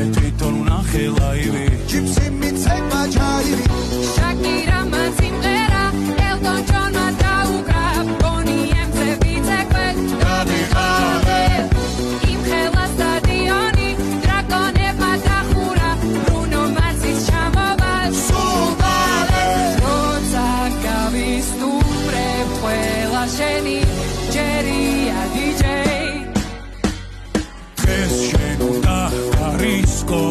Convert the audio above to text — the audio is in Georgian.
მე თვითონ ვნახე ლაივი ჯიპსი მიცემა ჯაივი შაკირა მან სიმღერა ელტონ ჯონმა დაუკრა ბონი ემზე ვიწეკვე გადიყავე იმ ხელა სტადიონი დრაკონებმა დახურა ბრუნო მარსის ჩამოვა სულტანე როცა გავისტუმრებ ყველა შენი ჯერია DJ დღეს შენ უნდა გარისკო